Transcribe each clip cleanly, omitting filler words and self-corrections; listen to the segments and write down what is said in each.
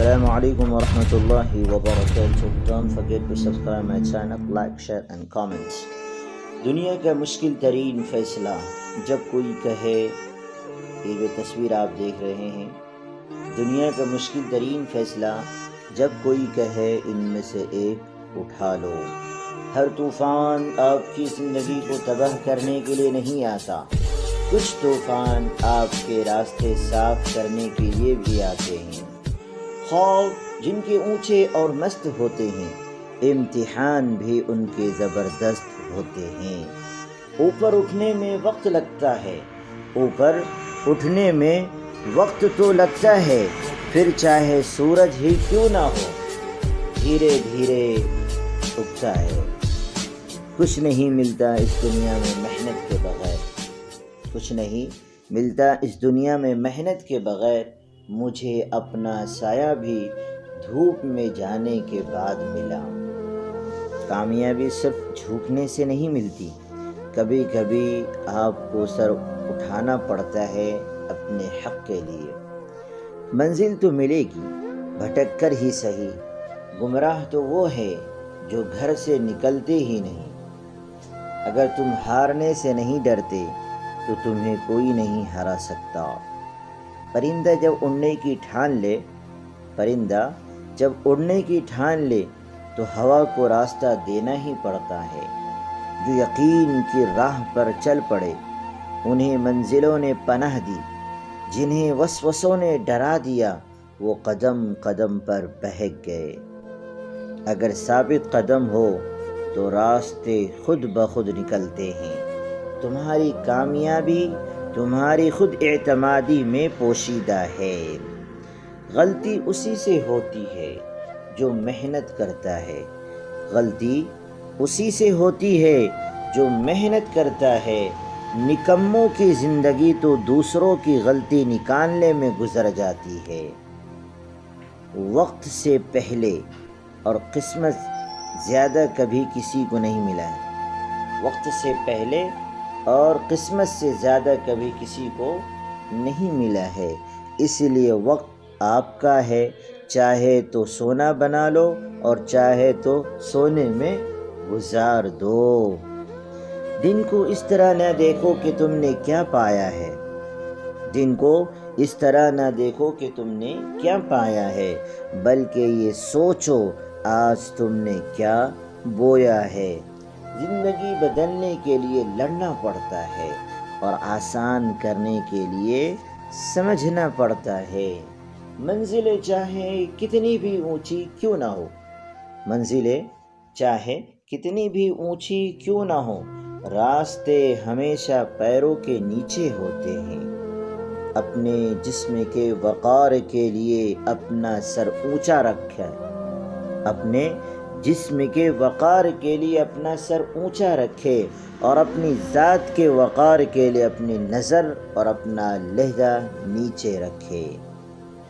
Assalamu alaikum wa rahmatullahi wa barakatuh. Don't forget to subscribe my channel, like, share and comments. دنیا کا مشکل ترین فیصلہ جب کوئی کہے، یہ جو تصویر آپ دیکھ رہے ہیں، دنیا کا مشکل ترین فیصلہ جب کوئی کہے ان میں سے ایک اٹھا لو۔ ہر طوفان آپ کی زندگی کو تباہ کرنے کے لیے نہیں آتا، کچھ طوفان آپ کے راستے صاف کرنے کے لیے بھی آتے ہیں۔ خواب جن کے اونچے اور مست ہوتے ہیں، امتحان بھی ان کے زبردست ہوتے ہیں۔ اوپر اٹھنے میں وقت لگتا ہے، اوپر اٹھنے میں وقت تو لگتا ہے، پھر چاہے سورج ہی کیوں نہ ہو، دھیرے دھیرے اگتا ہے۔ کچھ نہیں ملتا اس دنیا میں محنت کے بغیر، کچھ نہیں ملتا اس دنیا میں محنت کے بغیر۔ مجھے اپنا سایہ بھی دھوپ میں جانے کے بعد ملا۔ کامیابی صرف جھکنے سے نہیں ملتی، کبھی کبھی آپ کو سر اٹھانا پڑتا ہے اپنے حق کے لیے۔ منزل تو ملے گی، بھٹک کر ہی صحیح، گمراہ تو وہ ہے جو گھر سے نکلتے ہی نہیں۔ اگر تم ہارنے سے نہیں ڈرتے تو تمہیں کوئی نہیں ہرا سکتا۔ پرندہ جب اڑنے کی ٹھان لے تو ہوا کو راستہ دینا ہی پڑتا ہے۔ جو یقین کی راہ پر چل پڑے انہیں منزلوں نے پناہ دی، جنہیں وسوسوں نے ڈرا دیا وہ قدم قدم پر بہک گئے۔ اگر ثابت قدم ہو تو راستے خود بخود نکلتے ہیں۔ تمہاری کامیابی تمہاری خود اعتمادی میں پوشیدہ ہے۔ غلطی اسی سے ہوتی ہے جو محنت کرتا ہے، غلطی اسی سے ہوتی ہے جو محنت کرتا ہے۔ نکموں کی زندگی تو دوسروں کی غلطی نکالنے میں گزر جاتی ہے۔ وقت سے پہلے اور قسمت زیادہ کبھی کسی کو نہیں ملا ہے، وقت سے پہلے اور قسمت سے زیادہ کبھی کسی کو نہیں ملا ہے۔ اس لیے وقت آپ کا ہے، چاہے تو سونا بنا لو اور چاہے تو سونے میں گزار دو۔ دن کو اس طرح نہ دیکھو کہ تم نے کیا پایا ہے، دن کو اس طرح نہ دیکھو کہ تم نے کیا پایا ہے، بلکہ یہ سوچو آج تم نے کیا بویا ہے۔ زندگی بدلنے کے لیے لڑنا پڑتا ہے اور آسان کرنے کے لیے سمجھنا پڑتا ہے۔ منزلیں چاہے کتنی بھی اونچی کیوں نہ ہو، منزلیں چاہے کتنی بھی اونچی کیوں نہ ہو، راستے ہمیشہ پیروں کے نیچے ہوتے ہیں۔ اپنے جسم کے وقار کے لیے اپنا سر اونچا رکھیں، اپنے جسم کے وقار کے لیے اپنا سر اونچا رکھے اور اپنی ذات کے وقار کے لیے اپنی نظر اور اپنا لہجہ نیچے رکھے۔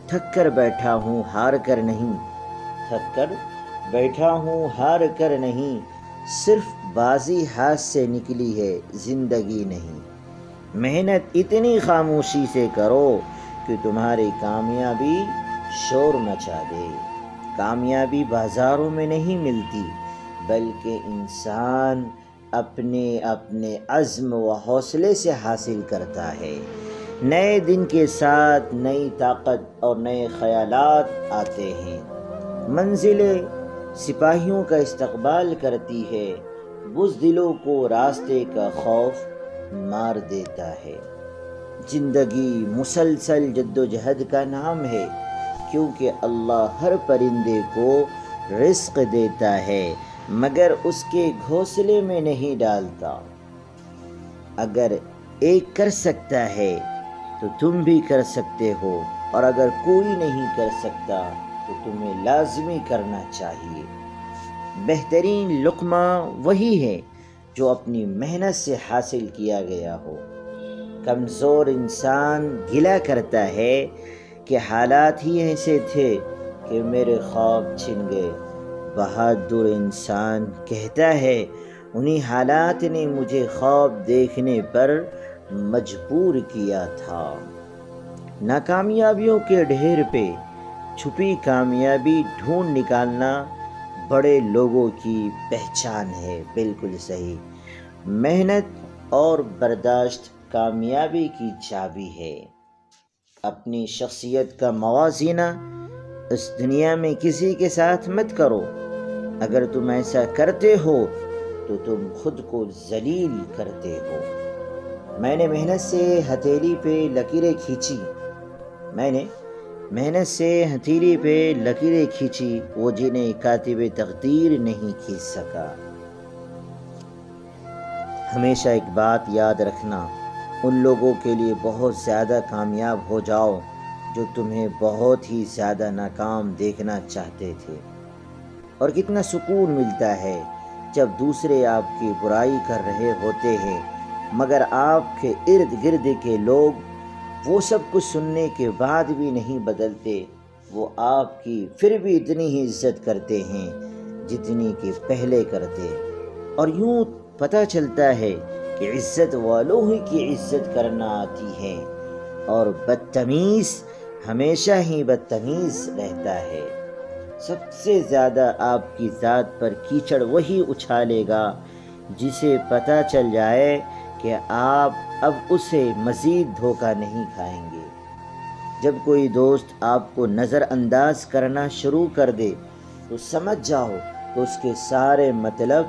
تھک کر بیٹھا ہوں ہار کر نہیں، تھک کر بیٹھا ہوں ہار کر نہیں، صرف بازی ہاتھ سے نکلی ہے زندگی نہیں۔ محنت اتنی خاموشی سے کرو کہ تمہاری کامیابی شور مچا دے۔ کامیابی بازاروں میں نہیں ملتی، بلکہ انسان اپنے عزم و حوصلے سے حاصل کرتا ہے۔ نئے دن کے ساتھ نئی طاقت اور نئے خیالات آتے ہیں۔ منزلیں سپاہیوں کا استقبال کرتی ہے، بزدلوں کو راستے کا خوف مار دیتا ہے۔ زندگی مسلسل جدوجہد کا نام ہے، کیونکہ اللہ ہر پرندے کو رزق دیتا ہے مگر اس کے گھونسلے میں نہیں ڈالتا۔ اگر ایک کر سکتا ہے تو تم بھی کر سکتے ہو، اور اگر کوئی نہیں کر سکتا تو تمہیں لازمی کرنا چاہیے۔ بہترین لقمہ وہی ہے جو اپنی محنت سے حاصل کیا گیا ہو۔ کمزور انسان گلہ کرتا ہے کہ حالات ہی ایسے تھے کہ میرے خواب چھن گئے، بہادر انسان کہتا ہے انہی حالات نے مجھے خواب دیکھنے پر مجبور کیا تھا۔ ناکامیابیوں کے ڈھیر پہ چھپی کامیابی ڈھونڈ نکالنا بڑے لوگوں کی پہچان ہے۔ بالکل صحیح۔ محنت اور برداشت کامیابی کی چابی ہے۔ اپنی شخصیت کا موازنہ اس دنیا میں کسی کے ساتھ مت کرو۔ اگر تم ایسا کرتے ہو تو تم خود کو ذلیل کرتے ہو۔ میں نے محنت سے ہتھیلی پہ لکیریں کھینچی وہ جنہیں کاتب تقدیر نہیں کھینچ سکا۔ ہمیشہ ایک بات یاد رکھنا، ان لوگوں کے لیے بہت زیادہ کامیاب ہو جاؤ جو تمہیں بہت ہی زیادہ ناکام دیکھنا چاہتے تھے۔ اور کتنا سکون ملتا ہے جب دوسرے آپ کی برائی کر رہے ہوتے ہیں مگر آپ کے ارد گرد کے لوگ وہ سب کچھ سننے کے بعد بھی نہیں بدلتے، وہ آپ کی پھر بھی اتنی ہی عزت کرتے ہیں جتنی کہ پہلے کرتے۔ اور یوں پتہ چلتا ہے کہ عزت والوں ہی کی عزت کرنا آتی ہے، اور بدتمیز ہمیشہ ہی بدتمیز رہتا ہے۔ سب سے زیادہ آپ کی ذات پر کیچڑ وہی اچھالے گا جسے پتہ چل جائے کہ آپ اب اسے مزید دھوکہ نہیں کھائیں گے۔ جب کوئی دوست آپ کو نظر انداز کرنا شروع کر دے تو سمجھ جاؤ کہ اس کے سارے مطلب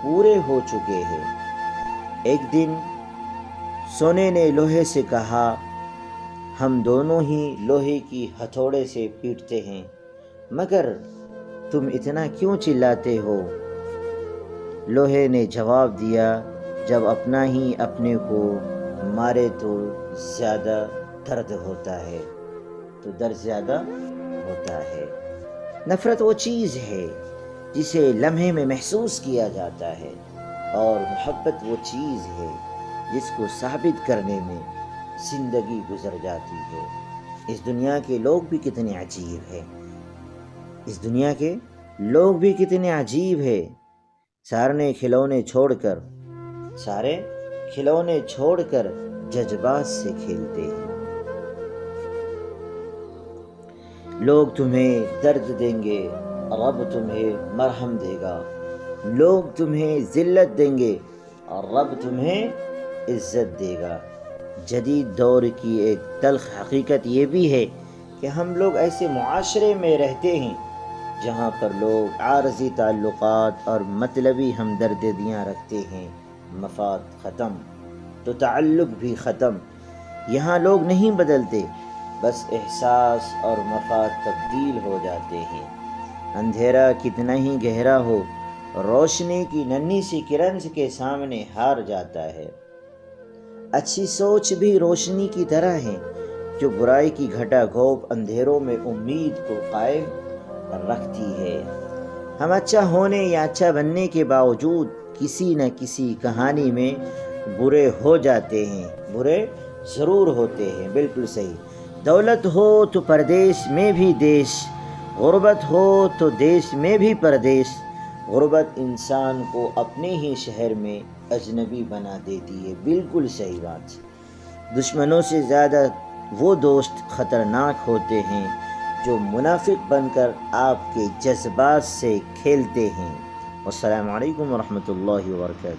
پورے ہو چکے ہیں۔ ایک دن سونے نے لوہے سے کہا، ہم دونوں ہی لوہے کی ہتھوڑے سے پیٹتے ہیں، مگر تم اتنا کیوں چلاتے ہو؟ لوہے نے جواب دیا، جب اپنا ہی اپنے کو مارے تو زیادہ درد ہوتا ہے۔ نفرت وہ چیز ہے جسے لمحے میں محسوس کیا جاتا ہے، اور محبت وہ چیز ہے جس کو ثابت کرنے میں زندگی گزر جاتی ہے۔ اس دنیا کے لوگ بھی کتنے عجیب ہیں۔ سارے کھلونے چھوڑ کر جذبات سے کھیلتے ہیں۔ لوگ تمہیں درد دیں گے، رب تمہیں مرہم دے گا۔ لوگ تمہیں ذلت دیں گے اور رب تمہیں عزت دے گا۔ جدید دور کی ایک تلخ حقیقت یہ بھی ہے کہ ہم لوگ ایسے معاشرے میں رہتے ہیں جہاں پر لوگ عارضی تعلقات اور مطلبی ہمدردیاں رکھتے ہیں۔ مفاد ختم تو تعلق بھی ختم۔ یہاں لوگ نہیں بدلتے، بس احساس اور مفاد تبدیل ہو جاتے ہیں۔ اندھیرا کتنا ہی گہرا ہو، روشنی کی ننھی سی کرن کے سامنے ہار جاتا ہے۔ اچھی سوچ بھی روشنی کی طرح ہے جو برائی کی گھٹا گھوپ اندھیروں میں امید کو قائم رکھتی ہے۔ ہم اچھا ہونے یا اچھا بننے کے باوجود کسی نہ کسی کہانی میں برے ہو جاتے ہیں، برے ضرور ہوتے ہیں۔ بالکل صحیح۔ دولت ہو تو پردیش میں بھی دیش، غربت ہو تو دیش میں بھی پردیش۔ غربت انسان کو اپنے ہی شہر میں اجنبی بنا دیتی ہے۔ بالکل صحیح بات۔ دشمنوں سے زیادہ وہ دوست خطرناک ہوتے ہیں جو منافق بن کر آپ کے جذبات سے کھیلتے ہیں۔ والسلام علیکم ورحمۃ اللہ وبرکاتہ۔